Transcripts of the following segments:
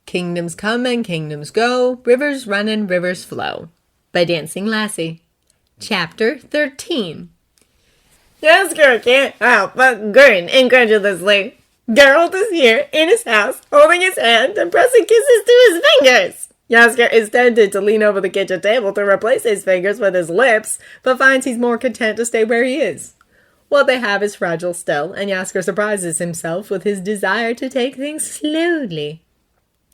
Kingdoms come and kingdoms go, rivers run and rivers flow. By Dancing Lassie. Chapter 13. Jaskier can't help but grin incredulously. Geralt is here, in his house, holding his hand and pressing kisses to his fingers. Jaskier is tempted to lean over the kitchen table to replace his fingers with his lips, but finds he's more content to stay where he is. What they have is fragile still, and Jaskier surprises himself with his desire to take things slowly.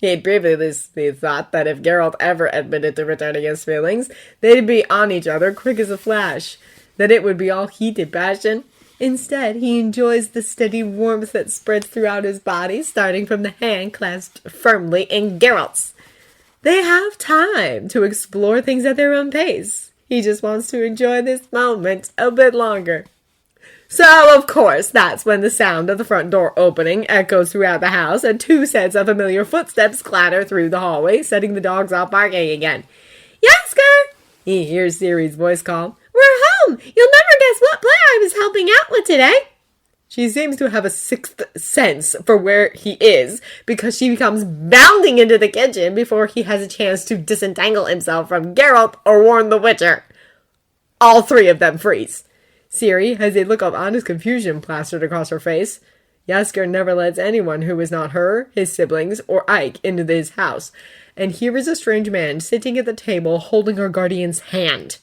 He had previously thought that if Geralt ever admitted to returning his feelings, they'd be on each other quick as a flash, that it would be all heated passion. Instead, he enjoys the steady warmth that spreads throughout his body, starting from the hand clasped firmly in Geralt's. They have time to explore things at their own pace. He just wants to enjoy this moment a bit longer. So, of course, that's when the sound of the front door opening echoes throughout the house and two sets of familiar footsteps clatter through the hallway, setting the dogs off barking again. "Jaskier!" he hears Ciri's voice call. "We're home! You'll never guess what play I was helping out with today!" She seems to have a sixth sense for where he is, because she comes bounding into the kitchen before he has a chance to disentangle himself from Geralt or warn the Witcher. All three of them freeze. Ciri has a look of honest confusion plastered across her face. Jaskier never lets anyone who is not her, his siblings, or Ike into his house, and here is a strange man sitting at the table holding her guardian's hand.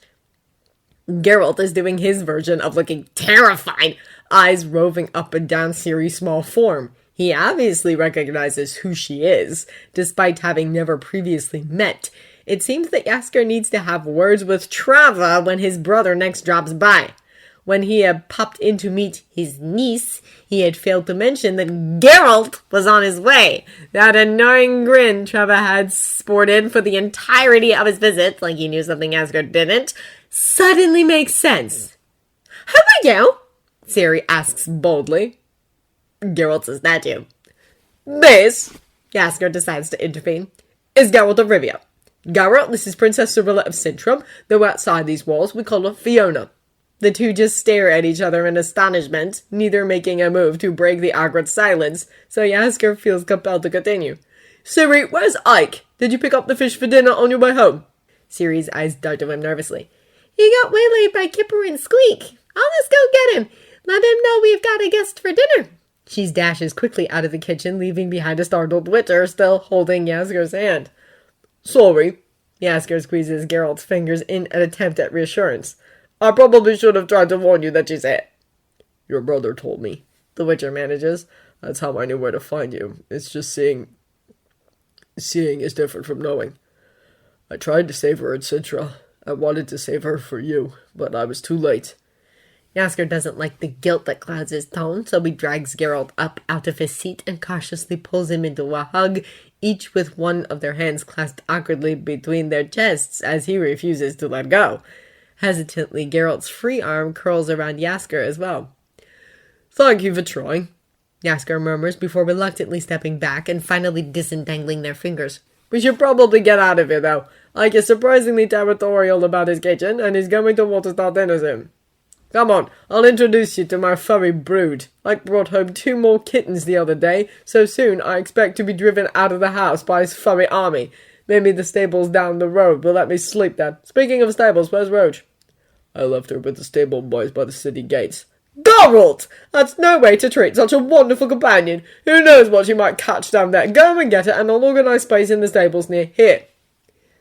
Geralt is doing his version of looking terrified, eyes roving up and down Ciri's small form. He obviously recognizes who she is, despite having never previously met. It seems that Jaskier needs to have words with Trava when his brother next drops by. When he had popped in to meet his niece, he had failed to mention that Geralt was on his way. That annoying grin Trevor had sported for the entirety of his visit, like he knew something Jaskier didn't, suddenly makes sense. "Who are you?" Ciri asks boldly. Geralt says that you. "This," Jaskier decides to intervene, "is Geralt of Rivia. Geralt, this is Princess Cirilla of Sintram, though outside these walls we call her Fiona." The two just stare at each other in astonishment, neither making a move to break the awkward silence, so Jaskier feels compelled to continue. "Ciri, where's Ike? Did you pick up the fish for dinner on your way home?" Ciri's eyes dart to him nervously. "He got waylaid by Kipper and Squeak. I'll just go get him. Let him know we've got a guest for dinner." She dashes quickly out of the kitchen, leaving behind a startled Witcher still holding Jaskier's hand. "Sorry." Jaskier squeezes Geralt's fingers in an attempt at reassurance. "I probably should have tried to warn you that she's here." "Your brother told me," the Witcher manages. "That's how I knew where to find you. It's just seeing is different from knowing. I tried to save her at Citra. I wanted to save her for you, but I was too late." Jaskier doesn't like the guilt that clouds his tone, so he drags Geralt up out of his seat and cautiously pulls him into a hug, each with one of their hands clasped awkwardly between their chests as he refuses to let go. Hesitantly, Geralt's free arm curls around Jaskier as well. "Thank you for trying," Jaskier murmurs before reluctantly stepping back and finally disentangling their fingers. "We should probably get out of here, though. Ike is surprisingly territorial about his kitchen, and he's going to want to start dinner soon. Come on, I'll introduce you to my furry brood. Ike brought home 2 more kittens the other day, so soon I expect to be driven out of the house by his furry army. Maybe the stables down the road will let me sleep then. Speaking of stables, where's Roach?" "I left her with the stable boys by the city gates." "Geralt! That's no way to treat such a wonderful companion. Who knows what she might catch down there? Go and get her, and I'll organize space in the stables near here."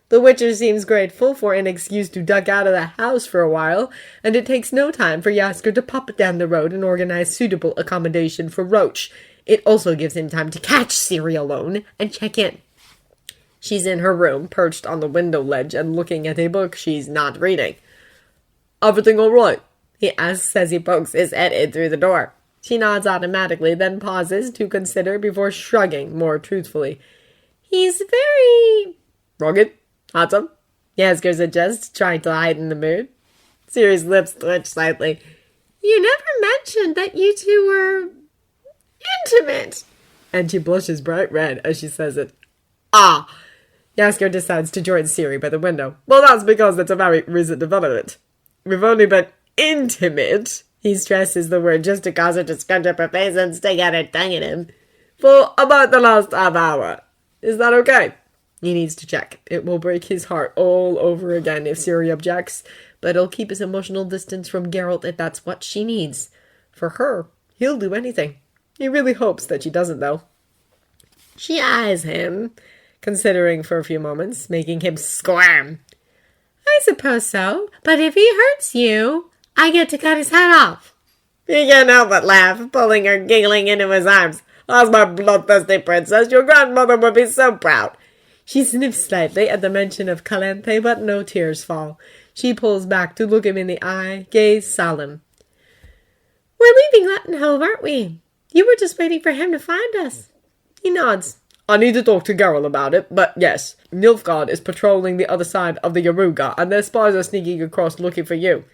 The Witcher seems grateful for an excuse to duck out of the house for a while, and it takes no time for Jaskier to pop down the road and organize suitable accommodation for Roach. It also gives him time to catch Ciri alone and check in. She's in her room, perched on the window ledge and looking at a book she's not reading. "Everything all right?" he asks as he pokes his head in through the door. She nods automatically, then pauses to consider before shrugging more truthfully. "He's very..." "Rugged? Handsome?" Jaskier suggests, trying to heighten the mood. Ciri's lips twitch slightly. "You never mentioned that you two were... intimate." And she blushes bright red as she says it. "Ah!" Jaskier decides to join Ciri by the window. "Well, that's because it's a very recent development. We've only been intimate," he stresses the word just to cause her to scrunch up her face and stick out her tongue at him, "for about the last half hour." Is that okay? He needs to check. It will break his heart all over again if Ciri objects, but it'll keep his emotional distance from Geralt if that's what she needs. For her, he'll do anything. He really hopes that she doesn't, though. She eyes him, considering for a few moments, making him squirm. I suppose so, but if he hurts you, I get to cut his head off. He can't help but laugh, pulling her giggling into his arms. As my bloodthirsty princess, your grandmother would be so proud. She sniffs slightly at the mention of Calanthe, but no tears fall. She pulls back to look him in the eye, gaze solemn. We're leaving Lettenhove, aren't we? You were just waiting for him to find us. He nods. I need to talk to Geralt about it, but yes, Nilfgaard is patrolling the other side of the Yaruga, and their spies are sneaking across looking for you.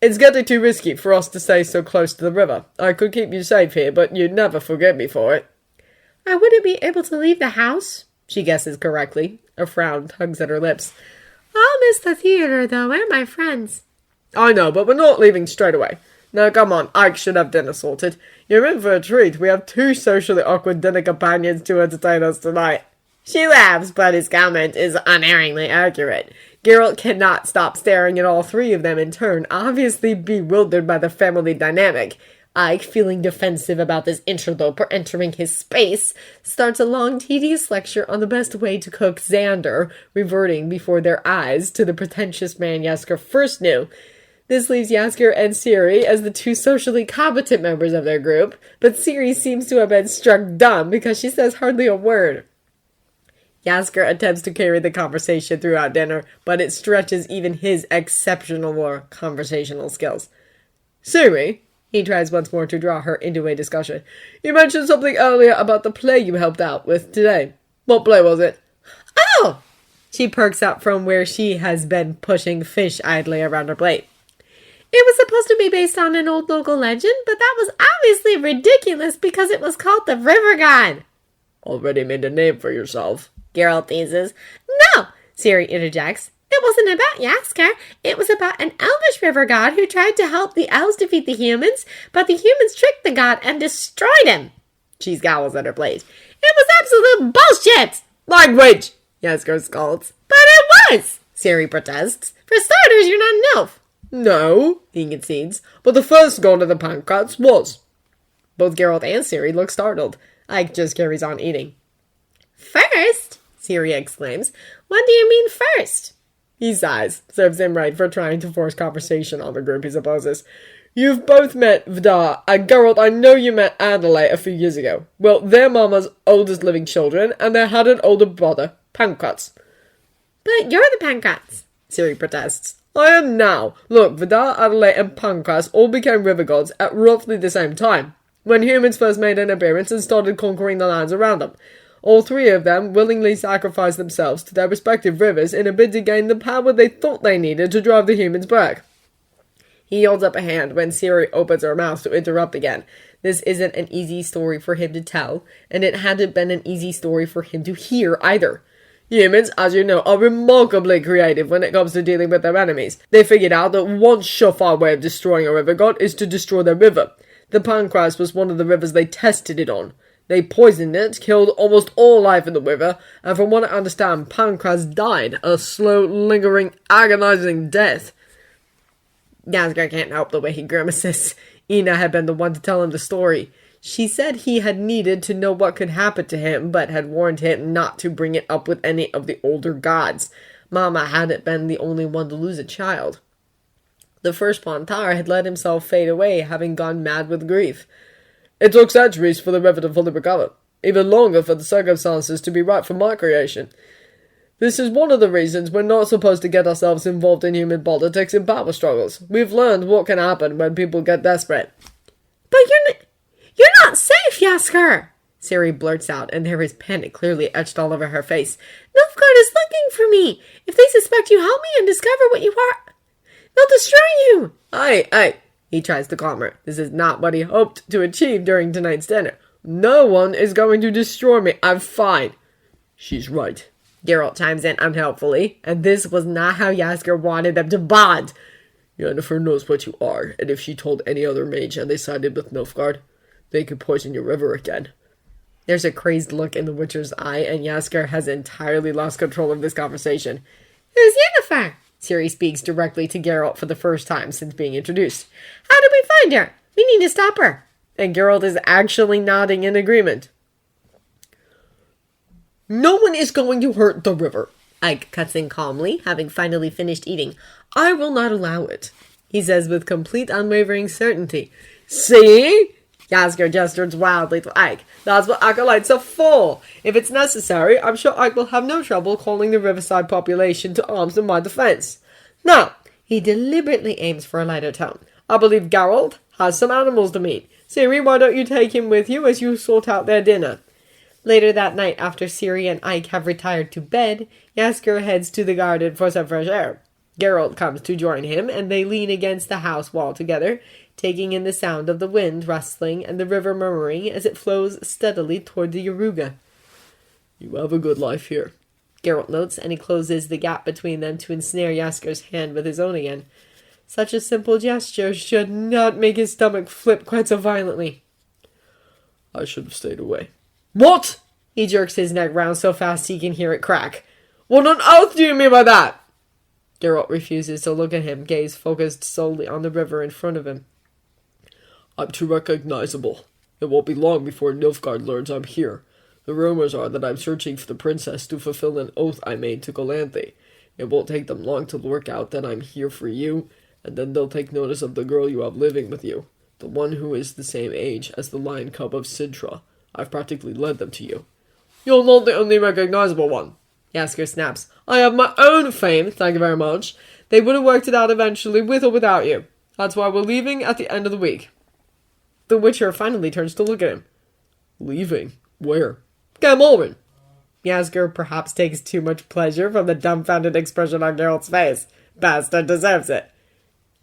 It's getting too risky for us to stay so close to the river. I could keep you safe here, but you'd never forgive me for it. I wouldn't be able to leave the house, she guesses correctly. A frown tugs at her lips. I'll miss the theater, though, and my friends. I know, but we're not leaving straight away. Now, come on, Ike should have dinner sorted. You're in for a treat. We have 2 socially awkward dinner companions to entertain us tonight. She laughs, but his comment is unerringly accurate. Geralt cannot stop staring at all 3 of them in turn, obviously bewildered by the family dynamic. Ike, feeling defensive about this interloper entering his space, starts a long, tedious lecture on the best way to cook Xander, reverting before their eyes to the pretentious man Jaskier first knew. This leaves Jaskier and Ciri as the 2 socially competent members of their group, but Ciri seems to have been struck dumb because she says hardly a word. Jaskier attempts to carry the conversation throughout dinner, but it stretches even his exceptional conversational skills. Ciri, he tries once more to draw her into a discussion. You mentioned something earlier about the play you helped out with today. What play was it? Oh! She perks up from where she has been pushing fish idly around her plate. It was supposed to be based on an old local legend, but that was obviously ridiculous because it was called the River God. Already made a name for yourself, Geralt teases. No, Ciri interjects. It wasn't about Jaskier. It was about an elvish river god who tried to help the elves defeat the humans, but the humans tricked the god and destroyed him. She scowls at her plate. It was absolute bullshit! Language! Jaskier scolds. But it was! Ciri protests. For starters, you're not an elf. No, he concedes, but the first god of the Pancrats was. Both Geralt and Ciri look startled. Ike just carries on eating. First? Ciri exclaims. What do you mean first? He sighs, serves him right for trying to force conversation on the group he supposes. You've both met Vidar, and Geralt, I know you met Adelaide a few years ago. Well, they're Mama's oldest living children, and they had an older brother, Pancrats. But you're the Pancrats, Ciri protests. I am now. Look, Vidar, Adelaide, and Pancras all became river gods at roughly the same time, when humans first made an appearance and started conquering the lands around them. All 3 of them willingly sacrificed themselves to their respective rivers in a bid to gain the power they thought they needed to drive the humans back. He holds up a hand when Ciri opens her mouth to interrupt again. This isn't an easy story for him to tell, and it hadn't been an easy story for him to hear either. Humans, as you know, are remarkably creative when it comes to dealing with their enemies. They figured out that one surefire way of destroying a river god is to destroy their river. The Pancras was one of the rivers they tested it on. They poisoned it, killed almost all life in the river, and from what I understand, Pancras died a slow, lingering, agonizing death. Jaskier can't help the way he grimaces. Ina had been the one to tell him the story. She said he had needed to know what could happen to him, but had warned him not to bring it up with any of the older gods. Mama hadn't been the only one to lose a child. The first Pontar had let himself fade away, having gone mad with grief. It took centuries for the river to fully recover, even longer for the circumstances to be right for my creation. This is one of the reasons we're not supposed to get ourselves involved in human politics and power struggles. We've learned what can happen when people get desperate. But you're not safe, Jaskier! Ciri blurts out, and there is panic clearly etched all over her face. Nilfgaard is looking for me! If they suspect you, help me and discover what you are. They'll destroy you! Aye. He tries to calm her. This is not what he hoped to achieve during tonight's dinner. No one is going to destroy me. I'm fine. She's right. Geralt chimes in unhelpfully, and this was not how Jaskier wanted them to bond. Yennefer knows what you are, and if she told any other mage and they sided with Nilfgaard, they could poison your river again. There's a crazed look in the Witcher's eye, and Jaskier has entirely lost control of this conversation. Who's Yennefer? Ciri speaks directly to Geralt for the first time since being introduced. How did we find her? We need to stop her. And Geralt is actually nodding in agreement. No one is going to hurt the river. Ike cuts in calmly, having finally finished eating. I will not allow it, he says with complete unwavering certainty. See? Jaskier gestures wildly to Ike. That's what acolytes are for. If it's necessary, I'm sure Ike will have no trouble calling the riverside population to arms in my defense. Now, he deliberately aims for a lighter tone. I believe Geralt has some animals to meet. Ciri, why don't you take him with you as you sort out their dinner? Later that night, after Ciri and Ike have retired to bed, Jaskier heads to the garden for some fresh air. Geralt comes to join him, and they lean against the house wall together, taking in the sound of the wind rustling and the river murmuring as it flows steadily toward the Yaruga. You have a good life here, Geralt notes, and he closes the gap between them to ensnare Jaskier's hand with his own again. Such a simple gesture should not make his stomach flip quite so violently. I should have stayed away. What? He jerks his neck round so fast he can hear it crack. What on earth do you mean by that? Geralt refuses to look at him, gaze focused solely on the river in front of him. I'm too recognizable. It won't be long before Nilfgaard learns I'm here. The rumors are that I'm searching for the princess to fulfill an oath I made to Galanthe. It won't take them long to work out that I'm here for you, and then they'll take notice of the girl you have living with you, the one who is the same age as the lion cub of Sidra. I've practically led them to you. You're not the only recognizable one, Jaskier snaps. I have my own fame, thank you very much. They would have worked it out eventually, with or without you. That's why we're leaving at the end of the week. The Witcher finally turns to look at him. Leaving? Where? Gamorren. Jaskier perhaps takes too much pleasure from the dumbfounded expression on Geralt's face. Bastard deserves it.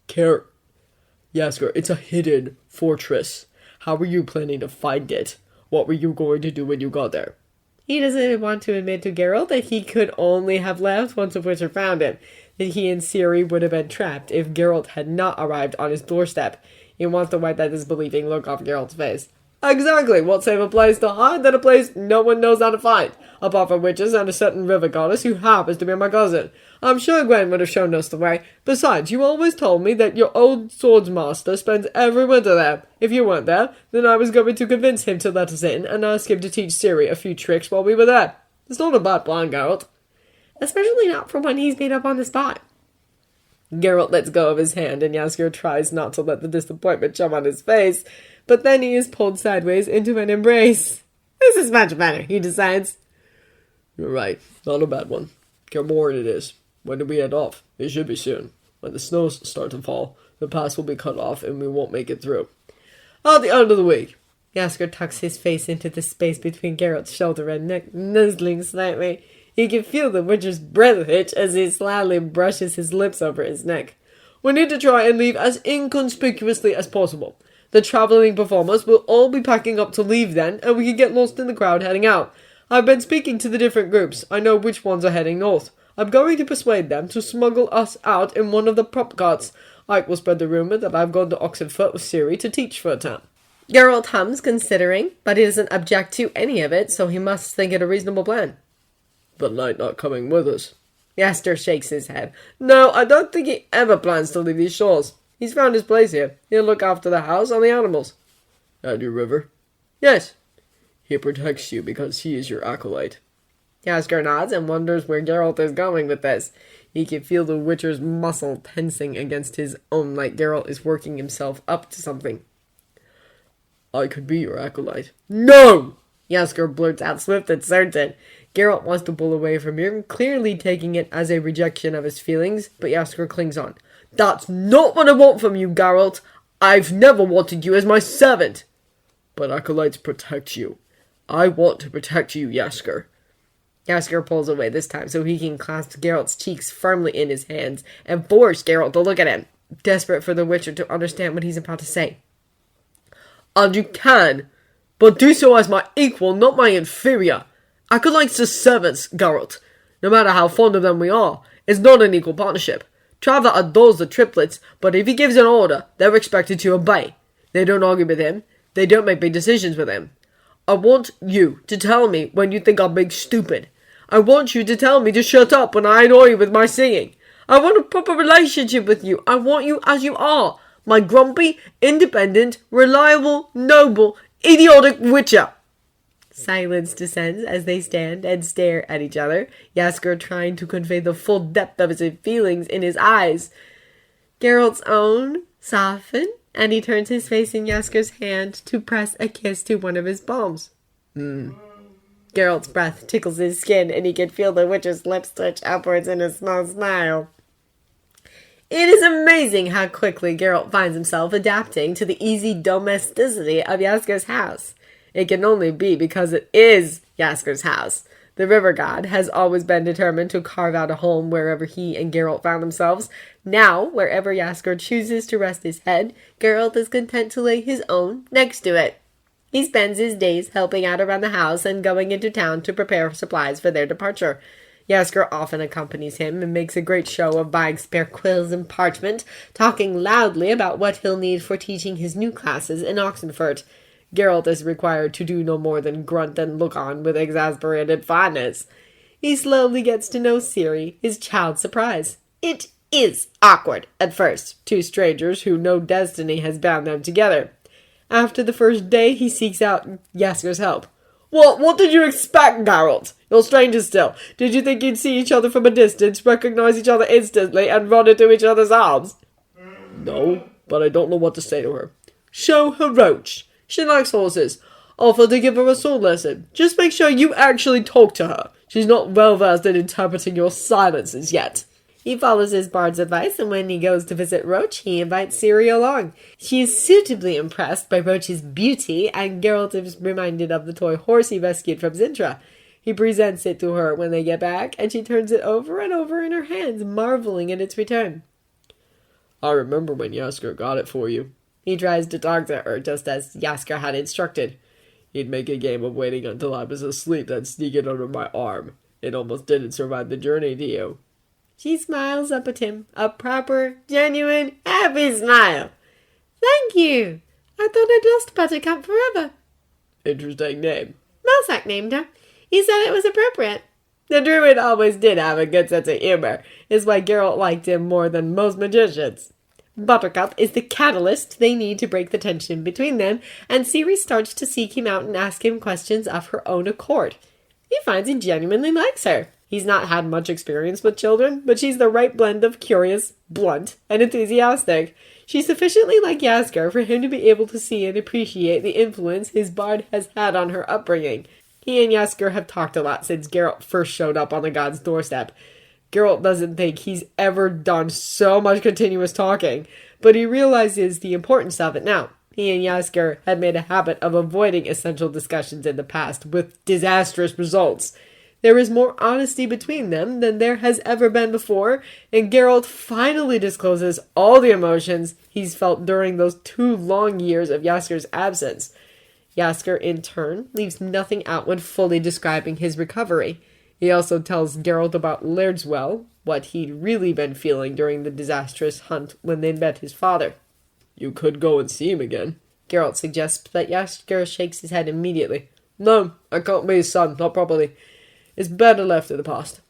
Jaskier, it's a hidden fortress. How were you planning to find it? What were you going to do when you got there? He doesn't want to admit to Geralt that he could only have left once the Witcher found him, that he and Ciri would have been trapped if Geralt had not arrived on his doorstep. He wants to wipe that disbelieving look off Geralt's face. Exactly, what safe a place to hide than a place no one knows how to find, apart from witches and a certain river goddess who happens to be my cousin. I'm sure Gwen would have shown us the way. Besides, you always told me that your old swordsmaster spends every winter there. If you weren't there, then I was going to convince him to let us in and ask him to teach Ciri a few tricks while we were there. It's not a bad plan, Geralt. Especially not for one he's made up on the spot. Geralt lets go of his hand, and Jaskier tries not to let the disappointment show on his face, but then he is pulled sideways into an embrace. This is much better, he decides. You're right, not a bad one. Gamorren it is. When do we head off? It should be soon. When the snows start to fall, the pass will be cut off and we won't make it through. At the end of the week. Jaskier tucks his face into the space between Geralt's shoulder and neck, nuzzling slightly. He can feel the Witcher's breath hitch as he slyly brushes his lips over his neck. We need to try and leave as inconspicuously as possible. The traveling performers will all be packing up to leave then, and we can get lost in the crowd heading out. I've been speaking to the different groups. I know which ones are heading north. I'm going to persuade them to smuggle us out in one of the prop carts. Ike will spread the rumor that I've gone to Oxenfurt with Ciri to teach for a term. Geralt hums, considering, but he doesn't object to any of it, so he must think it a reasonable plan. But Knight not coming with us. Jaskier shakes his head. No, I don't think he ever plans to leave these shores. He's found his place here. He'll look after the house and the animals. And your river? Yes. He protects you because he is your acolyte. Jaskier nods and wonders where Geralt is going with this. He can feel the Witcher's muscle tensing against his own like Geralt is working himself up to something. I could be your acolyte. No! Jaskier blurts out swift and certain. Geralt wants to pull away from him, clearly taking it as a rejection of his feelings, but Jaskier clings on. That's not what I want from you, Geralt. I've never wanted you as my servant. But acolytes protect you. I want to protect you, Jaskier. Jaskier pulls away this time so he can clasp Geralt's cheeks firmly in his hands and force Geralt to look at him, desperate for the Witcher to understand what he's about to say. And you can, but do so as my equal, not my inferior. Acolytes are servants, Geralt. No matter how fond of them we are, it's not an equal partnership. Traveller adores the triplets, but if he gives an order, they're expected to obey. They don't argue with him. They don't make big decisions with him. I want you to tell me when you think I'm being stupid. I want you to tell me to shut up when I annoy you with my singing. I want a proper relationship with you. I want you as you are. My grumpy, independent, reliable, noble, idiotic witcher. Silence descends as they stand and stare at each other, Jaskier trying to convey the full depth of his feelings in his eyes. Geralt's own soften, and he turns his face in Jaskier's hand to press a kiss to one of his palms. Geralt's breath tickles his skin, and he can feel the witch's lips twitch upwards in a small smile. It is amazing how quickly Geralt finds himself adapting to the easy domesticity of Jaskier's house. It can only be because it is Jaskier's house. The river god has always been determined to carve out a home wherever he and Geralt found themselves. Now, wherever Jaskier chooses to rest his head, Geralt is content to lay his own next to it. He spends his days helping out around the house and going into town to prepare supplies for their departure. Jaskier often accompanies him and makes a great show of buying spare quills and parchment, talking loudly about what he'll need for teaching his new classes in Oxenfurt. Geralt is required to do no more than grunt and look on with exasperated fondness. He slowly gets to know Ciri, his child surprise. It is awkward at first, two strangers who no destiny has bound them together. After the first day, he seeks out Jaskier's help. What did you expect, Geralt? You're strangers still. Did you think you'd see each other from a distance, recognize each other instantly, and run into each other's arms? No, but I don't know what to say to her. Show her Roach. She likes horses. Offer to give her a sword lesson. Just make sure you actually talk to her. She's not well versed in interpreting your silences yet. He follows his bard's advice, and when he goes to visit Roach, he invites Ciri along. She is suitably impressed by Roach's beauty, and Geralt is reminded of the toy horse he rescued from Zintra. He presents it to her when they get back, and she turns it over and over in her hands, marveling at its return. I remember when Jaskier got it for you. He tries to talk to her, just as Jaskier had instructed. He'd make a game of waiting until I was asleep, then sneak it under my arm. It almost didn't survive the journey to you. She smiles up at him, a proper, genuine, happy smile. Thank you. I thought I'd lost Buttercup forever. Interesting name. Melsack named her. He said it was appropriate. The druid always did have a good sense of humor, is why Geralt liked him more than most magicians. Buttercup is the catalyst they need to break the tension between them, and Ciri starts to seek him out and ask him questions of her own accord. He finds he genuinely likes her. He's not had much experience with children, but she's the right blend of curious, blunt, and enthusiastic. She's sufficiently like Jaskier for him to be able to see and appreciate the influence his bard has had on her upbringing. He and Jaskier have talked a lot since Geralt first showed up on the god's doorstep. Geralt doesn't think he's ever done so much continuous talking, but he realizes the importance of it now. He and Jaskier had made a habit of avoiding essential discussions in the past, with disastrous results. There is more honesty between them than there has ever been before, and Geralt finally discloses all the emotions he's felt during those 2 long years of Jaskier's absence. Jaskier, in turn, leaves nothing out when fully describing his recovery. He also tells Geralt about Laird's Well, what he'd really been feeling during the disastrous hunt when they met his father. You could go and see him again. Geralt suggests, but Jaskier shakes his head immediately. No, I can't be his son, not properly. It's better left in the past.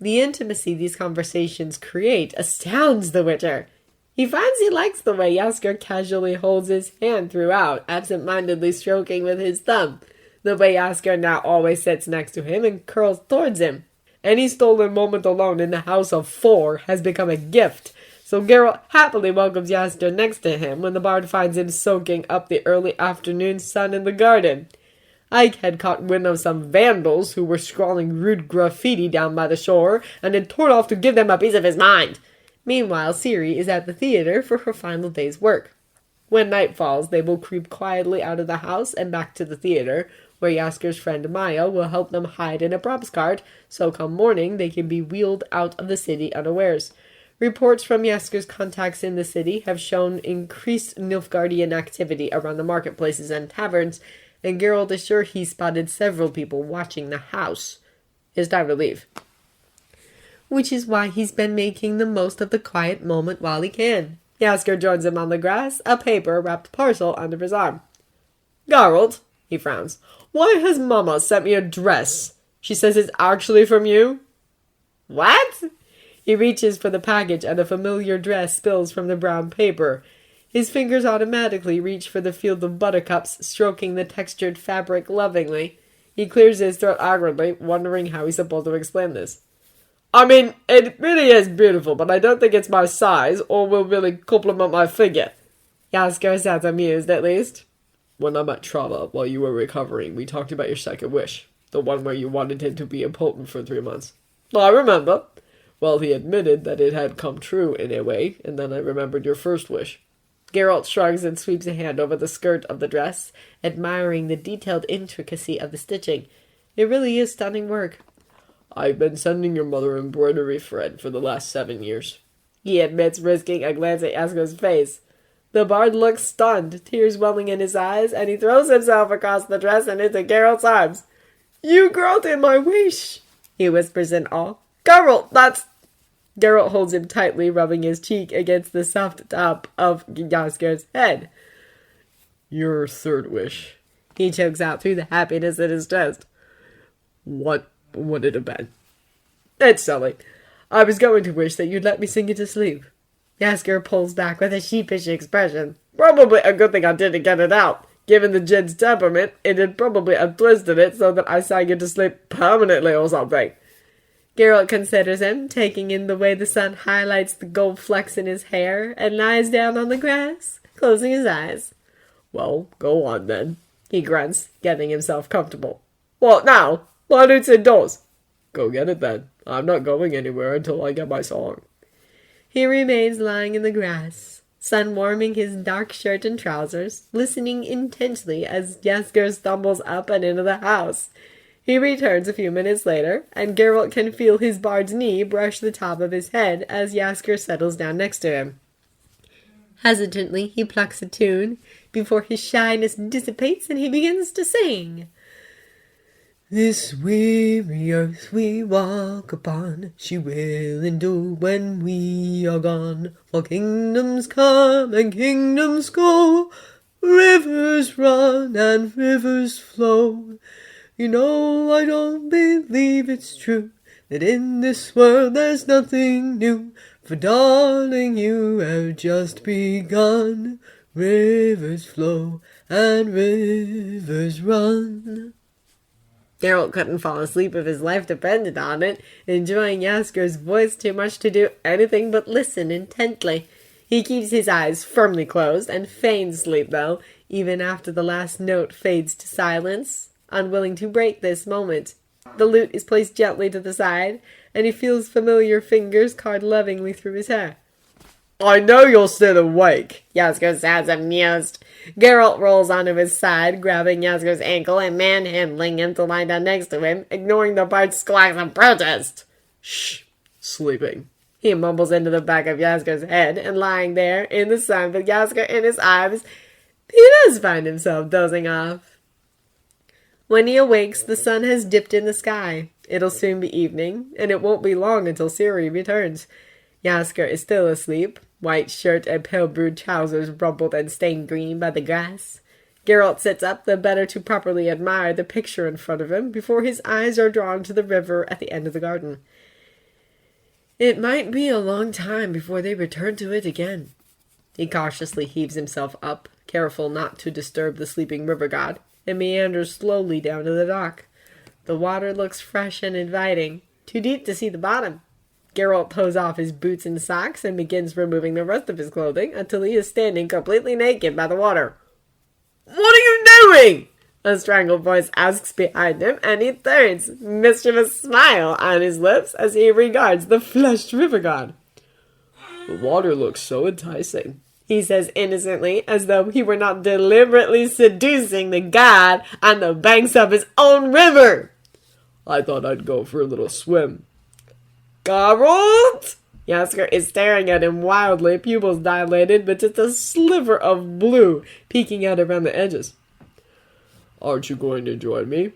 The intimacy these conversations create astounds the Witcher. He finds he likes the way Jaskier casually holds his hand throughout, absent-mindedly stroking with his thumb. The way Jaskier now always sits next to him and curls towards him. Any stolen moment alone in the house of 4 has become a gift, so Geralt happily welcomes Jaskier next to him when the bard finds him soaking up the early afternoon sun in the garden. Ike had caught wind of some vandals who were scrawling rude graffiti down by the shore, and had torn off to give them a piece of his mind. Meanwhile, Ciri is at the theater for her final day's work. When night falls, they will creep quietly out of the house and back to the theater, where Jaskier's friend Maya will help them hide in a props cart, so come morning they can be wheeled out of the city unawares. Reports from Jaskier's contacts in the city have shown increased Nilfgaardian activity around the marketplaces and taverns, and Geralt is sure he spotted several people watching the house. It's time to leave. Which is why he's been making the most of the quiet moment while he can. Jaskier joins him on the grass, a paper-wrapped parcel under his arm. Geralt, he frowns, Why has Mama sent me a dress? She says it's actually from you? What? He reaches for the package and a familiar dress spills from the brown paper. His fingers automatically reach for the field of buttercups, stroking the textured fabric lovingly. He clears his throat awkwardly, wondering how he's supposed to explain this. I mean, it really is beautiful, but I don't think it's my size, or will really complement my figure. Jaskier sounds amused, at least. When I'm at Trauma, while you were recovering, we talked about your second wish. The one where you wanted him to be impotent for 3 months. I remember. Well, he admitted that it had come true in a way, and then I remembered your first wish. Geralt shrugs and sweeps a hand over the skirt of the dress, admiring the detailed intricacy of the stitching. It really is stunning work. I've been sending your mother embroidery thread for the last 7 years. He admits, risking a glance at Yasker's face. The bard looks stunned, tears welling in his eyes, and he throws himself across the dress and into Geralt's arms. You granted my wish, he whispers in awe. Geralt, that's... Geralt holds him tightly, rubbing his cheek against the soft top of Jaskier's head. Your third wish, he chokes out through the happiness in his chest. What would it have been? It's silly. I was going to wish that you'd let me sing you to sleep. Jaskier pulls back with a sheepish expression. Probably a good thing I didn't get it out. Given the djinn's temperament, it'd probably have twisted it so that I sang you to sleep permanently or something. Geralt considers him, taking in the way the sun highlights the gold flecks in his hair, and lies down on the grass, closing his eyes. Well, go on then, he grunts, getting himself comfortable. What now? Why don't indoors? Go get it then. I'm not going anywhere until I get my song. He remains lying in the grass, sun warming his dark shirt and trousers, listening intently as Jaskier stumbles up and into the house. He returns a few minutes later, and Geralt can feel his bard's knee brush the top of his head as Jaskier settles down next to him. Hesitantly, he plucks a tune before his shyness dissipates and he begins to sing. This weary earth we walk upon, she will endure when we are gone. While kingdoms come and kingdoms go, rivers run and rivers flow. You know I don't believe it's true, that in this world there's nothing new. For darling, you have just begun. Rivers flow and rivers run. Geralt couldn't fall asleep if his life depended on it, enjoying Jaskier's voice too much to do anything but listen intently. He keeps his eyes firmly closed and feigns sleep, though, even after the last note fades to silence, unwilling to break this moment. The lute is placed gently to the side, and he feels familiar fingers card lovingly through his hair. I know you're still awake, Jaskier sounds amused. Geralt rolls onto his side, grabbing Jaskier's ankle and manhandling him to lie down next to him, ignoring the bard's squawks of protest. Shh, sleeping. He mumbles into the back of Jaskier's head, and lying there in the sun with Jaskier in his arms, he does find himself dozing off. When he awakes, the sun has dipped in the sky. It'll soon be evening, and it won't be long until Ciri returns. Jaskier is still asleep, white shirt and pale blue trousers rumpled and stained green by the grass. Geralt sits up, the better to properly admire the picture in front of him, before his eyes are drawn to the river at the end of the garden. It might be a long time before they return to it again. He cautiously heaves himself up, careful not to disturb the sleeping river god, and meanders slowly down to the dock. The water looks fresh and inviting, too deep to see the bottom. Geralt throws off his boots and socks and begins removing the rest of his clothing until he is standing completely naked by the water. What are you doing? A strangled voice asks behind him, and he turns, mischievous smile on his lips as he regards the flushed river god. The water looks so enticing, he says innocently, as though he were not deliberately seducing the god on the banks of his own river. I thought I'd go for a little swim. Geralt? Jaskier is staring at him wildly, pupils dilated, but just a sliver of blue peeking out around the edges. Aren't you going to join me?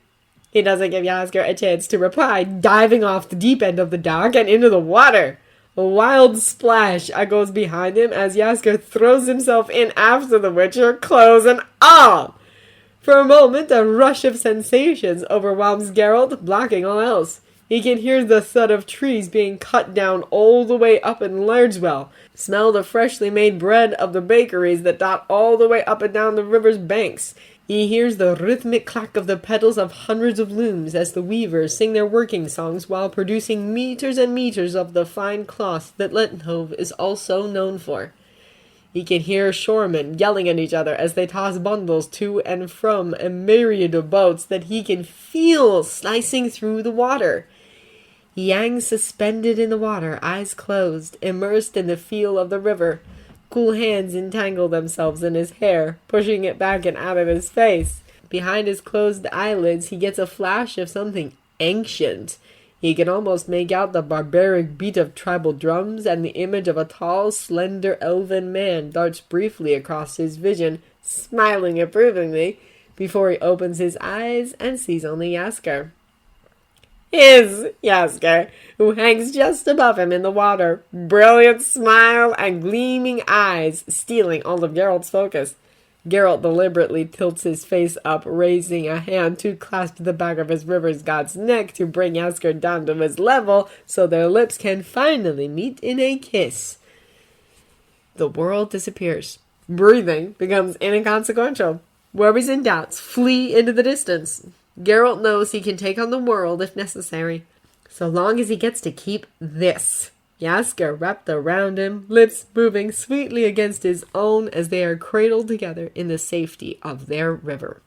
He doesn't give Jaskier a chance to reply, diving off the deep end of the dock and into the water. A wild splash echoes behind him as Jaskier throws himself in after the Witcher, clothes and all. For a moment, a rush of sensations overwhelms Geralt, blocking all else. He can hear the thud of trees being cut down all the way up in Lairdwell, smell the freshly made bread of the bakeries that dot all the way up and down the river's banks. He hears the rhythmic clack of the petals of hundreds of looms as the weavers sing their working songs while producing meters and meters of the fine cloth that Lenthove is also known for. He can hear shoremen yelling at each other as they toss bundles to and from a myriad of boats that he can feel slicing through the water. He hangs suspended in the water, eyes closed, immersed in the feel of the river. Cool hands entangle themselves in his hair, pushing it back and out of his face. Behind his closed eyelids, he gets a flash of something ancient. He can almost make out the barbaric beat of tribal drums, and the image of a tall, slender, elven man darts briefly across his vision, smiling approvingly, before he opens his eyes and sees only Jaskier. His Jaskier, who hangs just above him in the water, brilliant smile and gleaming eyes stealing all of Geralt's focus. Geralt deliberately tilts his face up, raising a hand to clasp the back of his river's god's neck to bring Jaskier down to his level so their lips can finally meet in a kiss. The world disappears. Breathing becomes inconsequential. Worries and doubts flee into the distance. Geralt knows he can take on the world if necessary, so long as he gets to keep this. Jaskier wrapped around him, lips moving sweetly against his own as they are cradled together in the safety of their river.